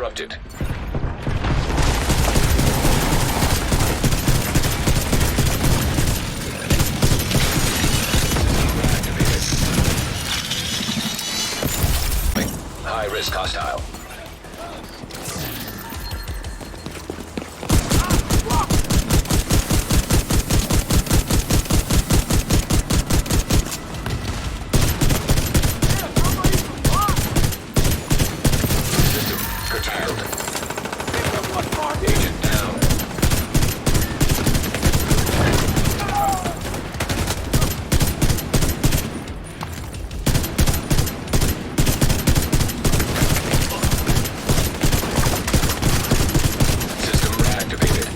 disrupted. High risk hostile. System curtailed. Agent down. System reactivated.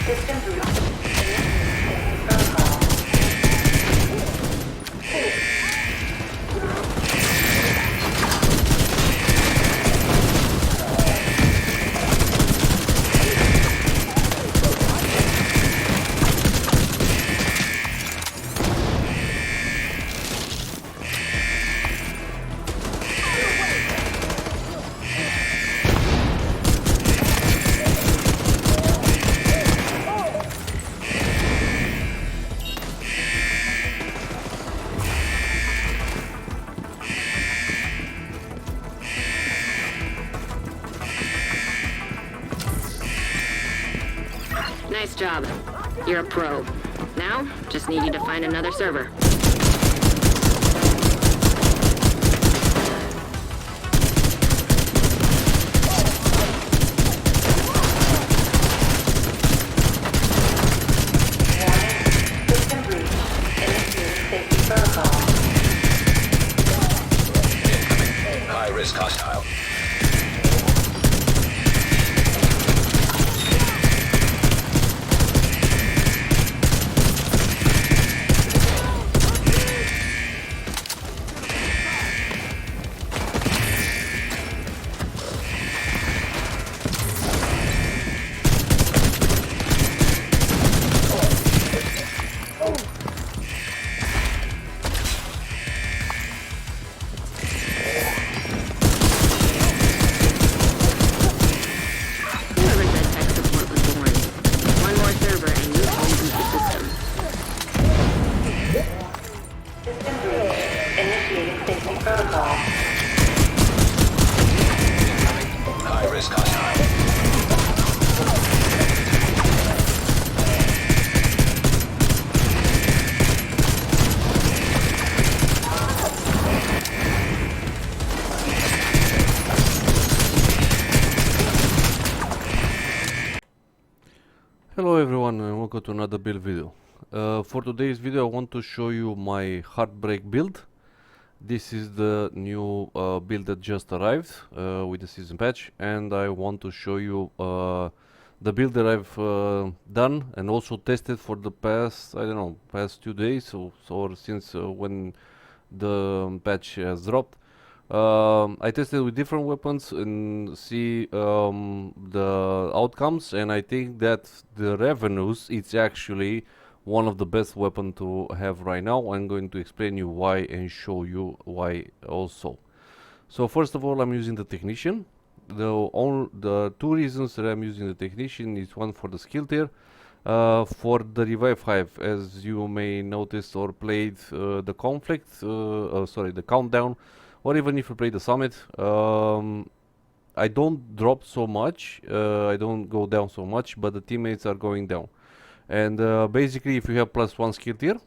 System boot. Protocol. Nice job. You're a pro. Now, just need you to find another server. System breach. Initiate safety protocol. High risk hostile. Whoever said tech support was boring. One more server and you can reboot the system. System breach. Initiating safety protocol. High risk hostile. Hello everyone and welcome to another build video. For today's video I want to show you my Heartbreak build. This is the new build that just arrived with the season patch, and I want to show you the build that I've done and also tested for the past, I don't know, past 2 days or since when the patch has dropped. I tested with different weapons and see the outcomes, and I think that the Ravenous is actually one of the best weapon to have right now. I'm going to explain you why and show you why also. So first of all, I'm using the Technician. The two reasons that I'm using the Technician is one for the skill tier, for the Revive Hive, as you may notice or played the conflict, sorry, the countdown, or even if you play the summit, I don't drop so much, I don't go down so much, but the teammates are going down. And basically, if you have +1 skill tier,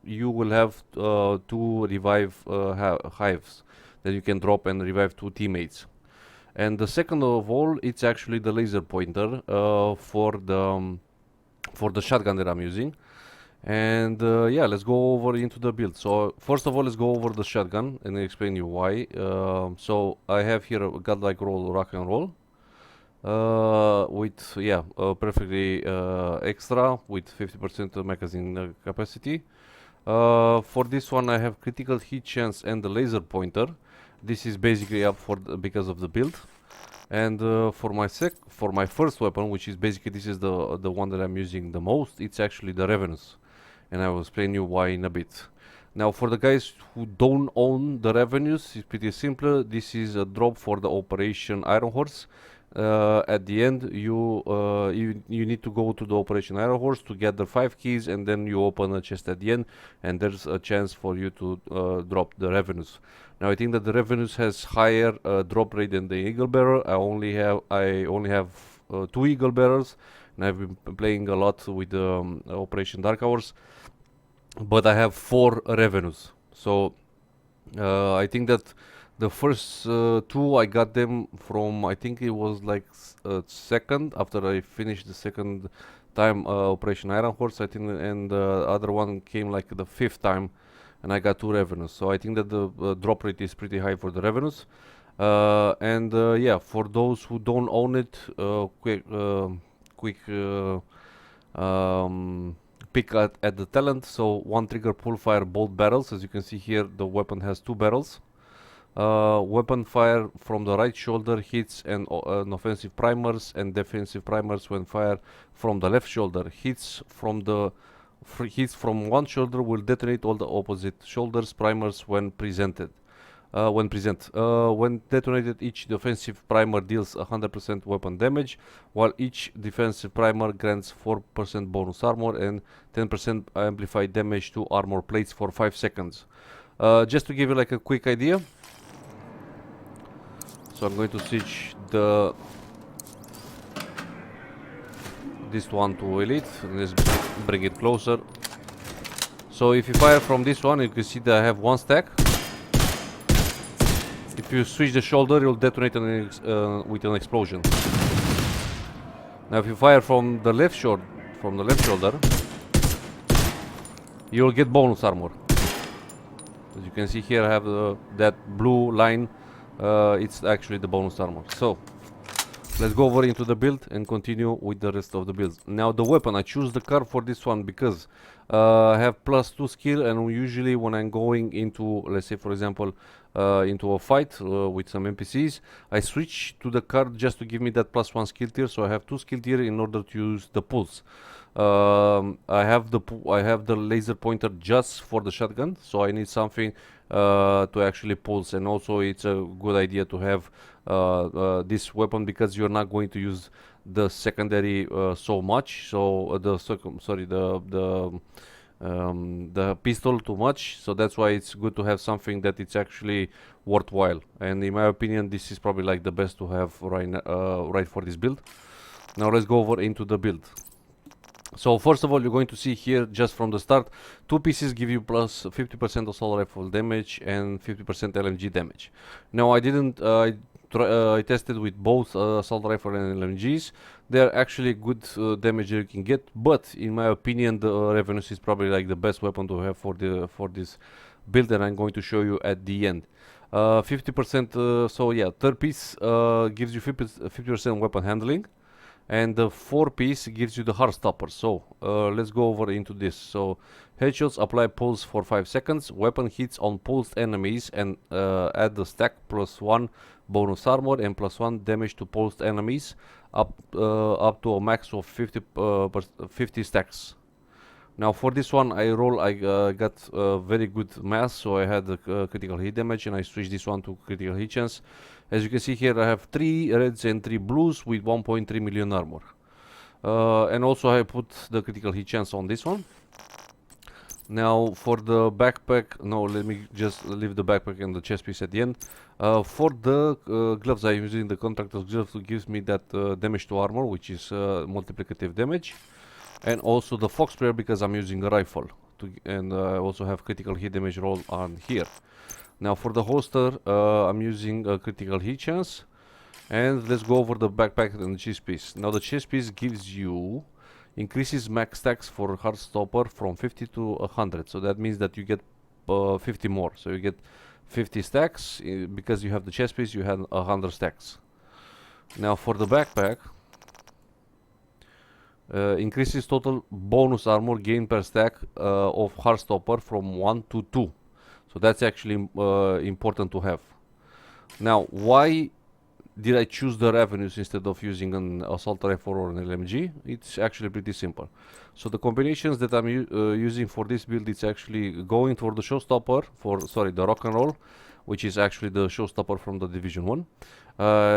you will have 2 revive hives that you can drop and revive 2 teammates. And the second of all, it's actually the laser pointer for the shotgun that I'm using. And yeah, let's go over into the build. So first of all, let's go over the shotgun and explain you why. So I have here a godlike roll, rock and roll, with perfectly extra with 50% magazine capacity. For this one, I have critical hit chance and the laser pointer. This is basically up for because of the build. And for my first weapon, which is basically this is the one that I'm using the most, it's actually the Ravenous, and I will explain you why in a bit. Now, for the guys who don't own the Ravenous, it's pretty simple. This is a drop for the Operation Iron Horse. At the end, you need to go to the Operation Iron Horse to get the 5 keys, and then you open a chest at the end, and there's a chance for you to drop the Ravenous. Now, I think that the Ravenous has higher drop rate than the Eagle Bearer. I only have 2 Eagle Bearers, and I've been playing a lot with Operation Dark Hours, but I have 4 Ravenous. So I think that the first 2 I got them from, I think it was like second after I finished the second time Operation Iron Horse, I think, and the other one came like the 5th time, and I got 2 Ravenous. So I think that the drop rate is pretty high for the Ravenous. Yeah, for those who don't own it, quick pick at the talent. So 1 trigger pull fire bolt barrels. As you can see here, the weapon has 2 barrels. Weapon fire from the right shoulder hits and offensive primers and defensive primers when fired from the left shoulder. Hits from one shoulder will detonate all the opposite shoulders primers when presented. When detonated, each defensive primer deals 100% weapon damage, while each defensive primer grants 4% bonus armor and 10% amplified damage to armor plates for 5 seconds. Just to give you like a quick idea, so I'm going to switch this one to elite, and let's bring it closer. So if you fire from this one, you can see that I have 1 stack. If you switch the shoulder, you'll detonate with an explosion. Now if you fire from the left shoulder, you'll get bonus armor. As you can see here, I have that blue line. It's actually the bonus armor. So let's go over into the build and continue with the rest of the build. Now the weapon, I choose the car for this one because I have +2 skill, and usually when I'm going into, let's say for example, into a fight with some NPCs, I switch to the card just to give me that +1 skill tier. So I have 2 skill tier in order to use the pulse. I have the laser pointer just for the shotgun, so I need something to actually pulse, and also it's a good idea to have this weapon because you're not going to use the secondary so much. So the pistol too much. So that's why it's good to have something that it's actually worthwhile. And in my opinion, this is probably like the best to have right for this build. Now let's go over into the build. So first of all, you're going to see here just from the start, 2 pieces give you plus 50% assault rifle damage and 50% LMG damage. Now I didn't, I tested with both assault rifle and LMGs. They're actually good damage you can get, but in my opinion, the Ravenous is probably like the best weapon to have for this build, and I'm going to show you at the end. 50%, so yeah, third piece gives you 50% weapon handling. And the 4 piece gives you the heart stopper. So let's go over into this. So headshots apply pulse for 5 seconds. Weapon hits on pulsed enemies and add the stack +1 bonus armor and +1 damage to pulsed enemies up to a max of 50 stacks. Now for this one, I got very good mass, so I had the critical hit damage, and I switched this one to critical hit chance. As you can see here, I have 3 reds and 3 blues with 1.3 million armor. And also I put the critical hit chance on this one. Now for the backpack, no, let me just leave the backpack and the chest piece at the end. For the gloves, I'm using the contractor's gloves to give me that damage to armor, which is multiplicative damage. And also the fox sprayer because I'm using a rifle and also have critical hit damage roll on here. Now for the holster, I'm using a critical hit chance, and let's go over the backpack and the chest piece. Now the chest piece gives you increases max stacks for Heartstopper from 50 to 100, so that means that you get 50 more. So you get 50 stacks because you have the chest piece. You have 100 stacks. Now for the backpack, increases total bonus armor gain per stack of Heartstopper from 1 to 2. So that's actually important to have. Now, why did I choose the Ravenous instead of using an assault rifle or an LMG? It's actually pretty simple. So the combinations that I'm using for this build, it's actually going for the showstopper, the rock and roll, which is actually the showstopper from the Division 1.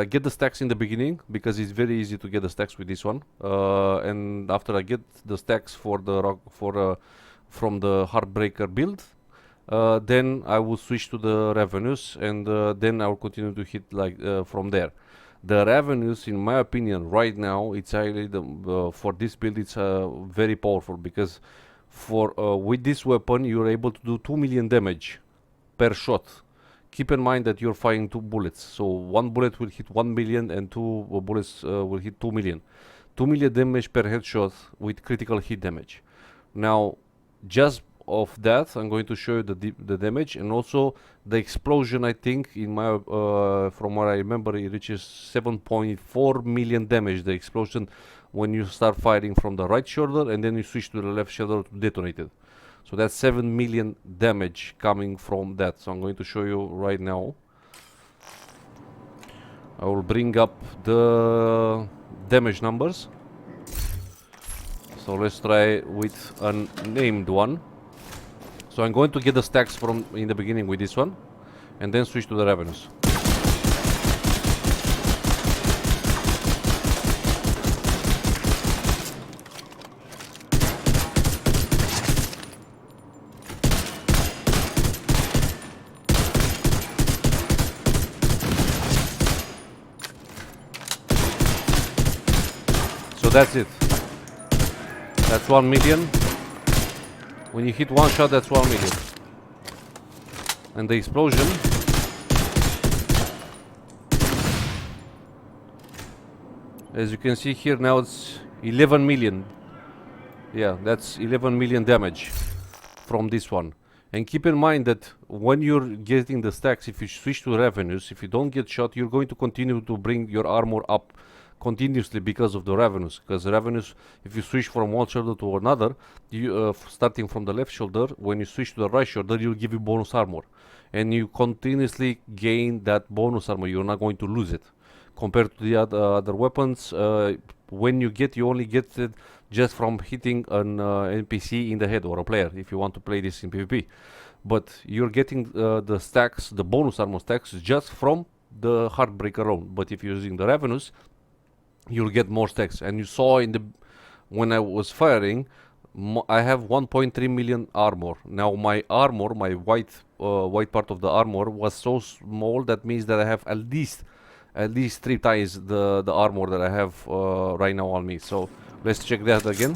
Get the stacks in the beginning because it's very easy to get the stacks with this one. And after I get the stacks for the rock from the Heartbreaker build, then I will switch to the Ravenous, and then I will continue to hit like from there. The Ravenous, in my opinion, right now, it's actually for this build, it's very powerful because with this weapon you're able to do 2 million damage per shot. Keep in mind that you're firing 2 bullets, so 1 bullet will hit 1 million and 2 bullets will hit 2 million. 2 million damage per headshot with critical hit damage. Now, just of that, I'm going to show you the damage and also the explosion. I think in my from what I remember, it reaches 7.4 million damage. The explosion when you start firing from the right shoulder and then you switch to the left shoulder to detonate it. So that's 7 million damage coming from that. So I'm going to show you right now. I will bring up the damage numbers. So let's try with a named one. So I'm going to get the stacks from in the beginning with this one, and then switch to the Ravenous. So that's it. That's 1 million. When you hit one shot, that's 1 million. And the explosion, as you can see here now, it's 11 million. Yeah, that's 11 million damage from this one. And keep in mind that when you're getting the stacks, if you switch to Ravenous, if you don't get shot, you're going to continue to bring your armor up continuously because of the Ravenous. Because Ravenous, if you switch from one shoulder to another, you starting from the left shoulder, when you switch to the right shoulder, you'll give you bonus armor, and you continuously gain that bonus armor. You're not going to lose it compared to the other weapons. When you only get it just from hitting an NPC in the head or a player if you want to play this in PvP. But you're getting the stacks, the bonus armor stacks, just from the Heartbreaker alone. But if you're using the Ravenous, you'll get more stacks. And you saw when I was firing, I have 1.3 million armor. Now my armor, my white part of the armor was so small, that means that I have at least 3 times the armor that I have right now on me. So let's check that again.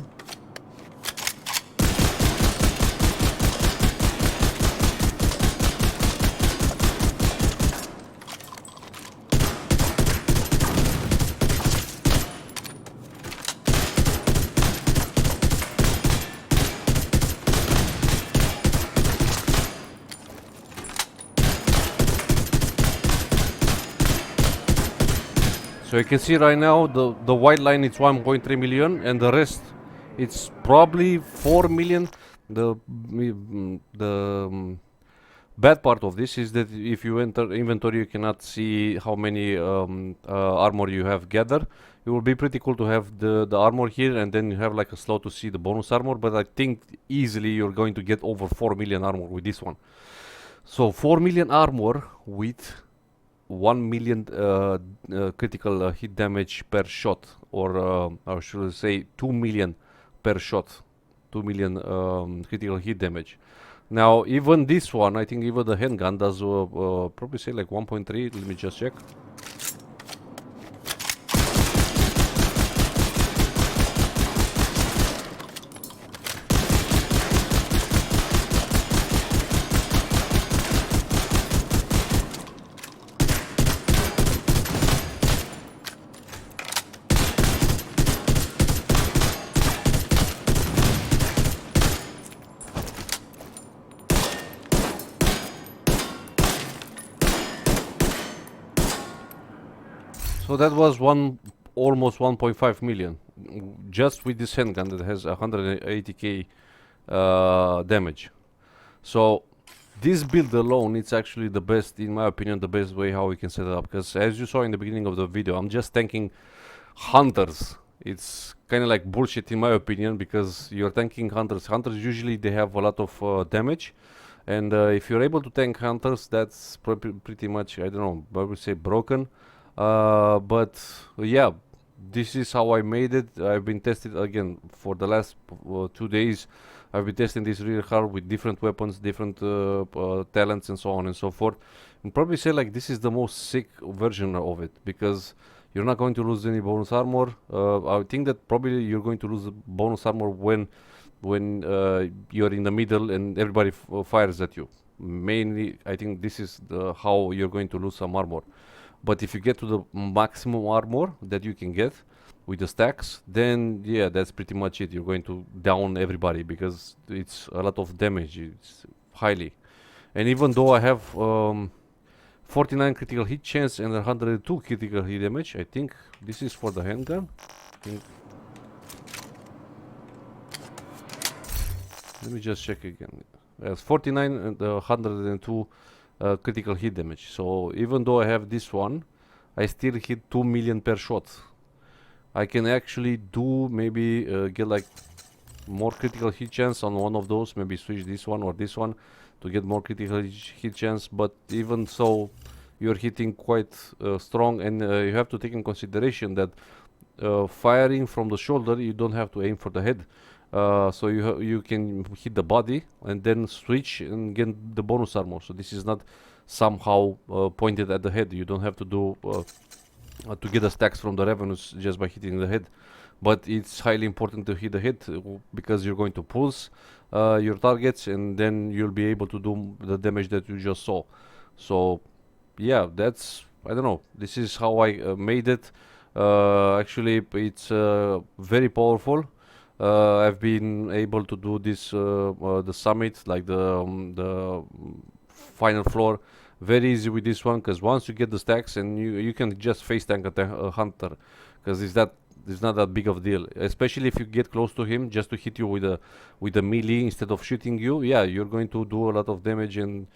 So you can see right now the white line is 1.3 million, and the rest it's probably 4 million. The bad part of this is that if you enter inventory, you cannot see how many armor you have gathered. It will be pretty cool to have the armor here, and then you have like a slot to see the bonus armor. But I think easily you're going to get over 4 million armor with this one. So 4 million armor with 1 million critical hit damage per shot, or should I say 2 million per shot, 2 million critical hit damage. Now even this one, I think even the handgun does probably say like 1.3. Let me just check. So that was almost 1.5 million just with this handgun that has 180k damage. So this build alone, it's actually the best, in my opinion, the best way how we can set it up. Because as you saw in the beginning of the video, I'm just tanking hunters. It's kind of like bullshit in my opinion, because you're tanking hunters. Hunters usually they have a lot of damage, and if you're able to tank hunters, that's pretty much, I don't know, I would say broken. But yeah, this is how I made it. I've been tested again for the last 2 days. I've been testing this really hard with different weapons, different talents, and so on and so forth. And probably say like this is the most sick version of it, because you're not going to lose any bonus armor. I think that probably you're going to lose bonus armor when you're in the middle and everybody fires at you. Mainly, I think this is how you're going to lose some armor. But if you get to the maximum armor that you can get with the stacks, then yeah, that's pretty much it. You're going to down everybody, because it's a lot of damage. It's highly. And even though I have 49 critical hit chance and 102 critical hit damage, I think this is for the handgun. Let me just check again. Yes, 49 and 102 critical hit damage. So even though I have this one, I still hit 2 million per shot. I can actually do maybe get like more critical hit chance on one of those, maybe switch this one or this one to get more critical hit chance. But even so, you're hitting quite strong, and you have to take in consideration that firing from the shoulder, you don't have to aim for the head. So you can hit the body and then switch and get the bonus armor. So this is not somehow pointed at the head. You don't have to do to get the stacks from the Ravenous just by hitting the head. But it's highly important to hit the head, because you're going to pulse your targets, and then you'll be able to do the damage that you just saw. So yeah, that's, I don't know, this is how I made it. Actually, it's very powerful. I've been able to do this the summit, like the final floor, very easy with this one, because once you get the stacks, and you can just face tank a hunter, because it's not that big of a deal, especially if you get close to him just to hit you with a melee instead of shooting you. Yeah, you're going to do a lot of damage, and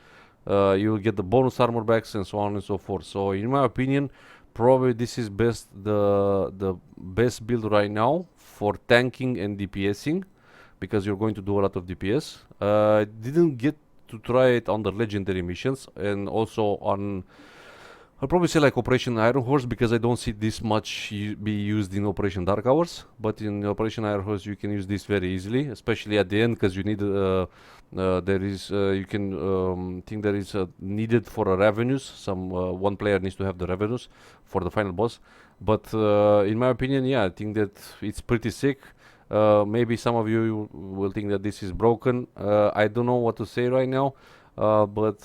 you'll get the bonus armor backs and so on and so forth. So in my opinion, probably this is the best build right now for tanking and DPSing, because you're going to do a lot of DPS. Didn't get to try it on the legendary missions, and also on, I'll probably say like Operation Iron Horse, because I don't see this much be used in Operation Dark Hours. But in Operation Iron Horse you can use this very easily, especially at the end, because you need there is you can think there is needed for a Ravenous. One player needs to have the Ravenous for the final boss. But in my opinion, yeah, I think that it's pretty sick. Maybe some of you will think that this is broken. I don't know what to say right now, but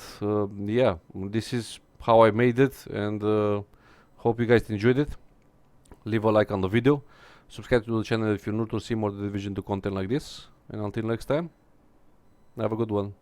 yeah, this is how I made it, and hope you guys enjoyed it. Leave a like on the video, subscribe to the channel if you're new to see more The Division 2 content like this, and until next time, have a good one.